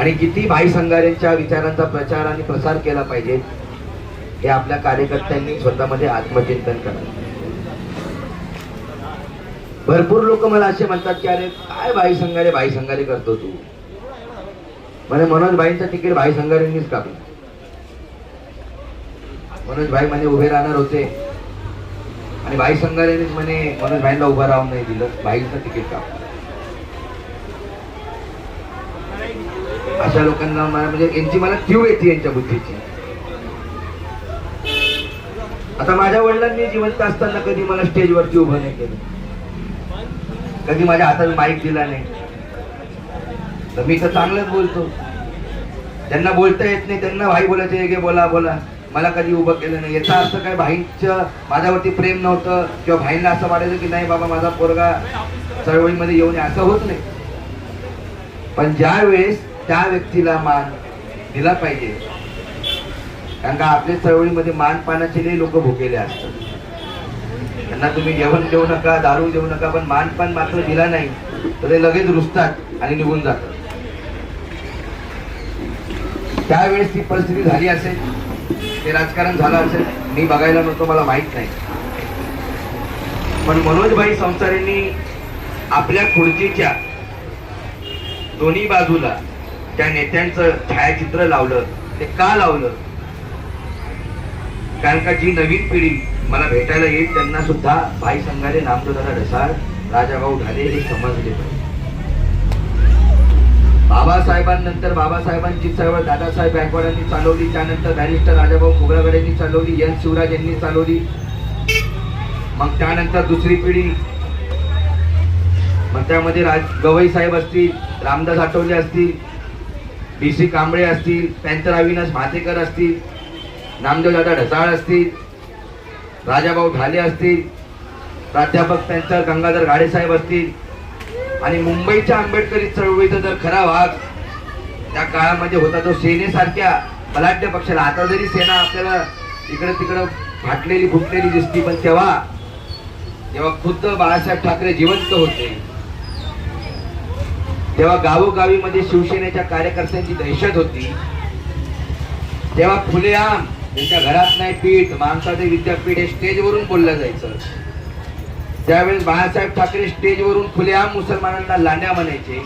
आणि किती भाई संघाऱ्यांच्या विचारांचा प्रचार आणि प्रसार केला पाहिजे हे आपल्या कार्यकर्त्यांनी स्वतःमध्ये आत्मचिंतन करावं. भरपूर लोक मला असे म्हणतात की अरे काय भाई संघारे करतो तू. म्हणे मनोज भाईंचं तिकीट भाई संघारेंनीच कापलं. मनोज भाई म्हणे उभे राहणार होते आणि भाई संघारेंनीच म्हणे मनोज भाईंना उभं राहून नाही दिलं, भाईंचं तिकीट कापलं. अशा लोकांना म्हणजे यांची मला क्यू येते यांच्या बुद्धीची. आता माझ्या वडिलांनी जिवंत असताना कधी मला स्टेजवरती उभं नाही केलं, कधी माझ्या हातात माईक दिला नाही. तर मी तर चांगलंच बोलतो, त्यांना बोलता येत नाही, त्यांना भाई बोलायचे गे बोला बोला, मला कधी उभं केलं नाही. याचा अर्थ काय भाईंचं माझ्यावरती प्रेम नव्हतं किंवा भाईंना असं वाटायचं की नाही बाबा माझा पोरगा चळवळीमध्ये येऊ नये, असं होत नाही. पण ज्या वेळेस त्या व्यक्तीला मान दिला पाहिजे, कारण का आपल्या चळवळीमध्ये मानपानाचे लोक भुकेले असतात. त्यांना तुम्ही जेवण देऊ नका, दारू देऊ नका, पण मानपान मात्र दिला नाही तर ते लगेच रुसतात आणि निघून जातात. त्यावेळेस ती परिस्थिती झाली असेल, ते राजकारण झालं असेल, मी बघायला नव्हतो, मला माहित नाही. पण मनोजभाई संसारेंनी आपल्या खुर्चीच्या दोन्ही बाजूला त्या नेत्यांचं छायाचित्र लावलं. ते का लावलं? कारण का जी नवीन पिढी मला भेटायला येईल त्यांना सुद्धा भाई संघारे, नामदेवदादा ढसाळ, राजाभाऊ ढाले हे समजले पाहिजे. बाबासाहेबांनंतर बाबासाहेबांची चळवळ दादासाहेब गायकवाडांनी चालवली, त्यानंतर बॅरिस्टर राजाभाऊ खोब्रागडे यांनी चालवली, एन शिवराज यांनी चालवली. मग त्यानंतर दुसरी पिढी, मग त्यामध्ये गवई साहेब असतील, रामदास आठवले असतील, BC कांबळे असतील, पॅंथर अविनाश म्हातेकर असतील, नामदेवदादा ढसाळ असतील, राजाभाऊ ढाले असतील, प्राध्यापक पॅंथर गंगाधर गाडेसाहेब असतील. आणि मुंबईच्या आंबेडकरी चळवळीचा जर खरा भाग त्या काळामध्ये होता तो सेनेसारख्या बलाढ्य पक्षाला. आता जरी सेना आपल्याला इकडे तिकडं फाटलेली फुटलेली दिसती, पण जेव्हा खुद्द बाळासाहेब ठाकरे जिवंत होते तेव्हा गावोगावीमध्ये शिवसेनेच्या कार्यकर्त्यांची दहशत होती. तेव्हा खुलेआम त्यांच्या घरात नाही पीठ, माणसाचे विद्यापीठ हे स्टेजवरून बोललं जायचं. त्यावेळेस बाळासाहेब ठाकरे स्टेजवरून खुलेआम मुसलमानांना लांड्या म्हणायचे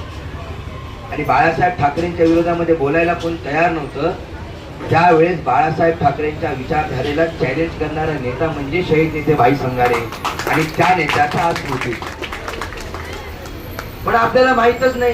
आणि बाळासाहेब ठाकरेंच्या विरोधामध्ये बोलायला कोण तयार नव्हतं. त्यावेळेस बाळासाहेब ठाकरेंच्या विचारधारेला चॅलेंज करणारा नेता म्हणजे शहीद नेते भाई संघारे आणि त्या नेत्याचा आज स्मृती. पण आपल्याला माहीतच नाही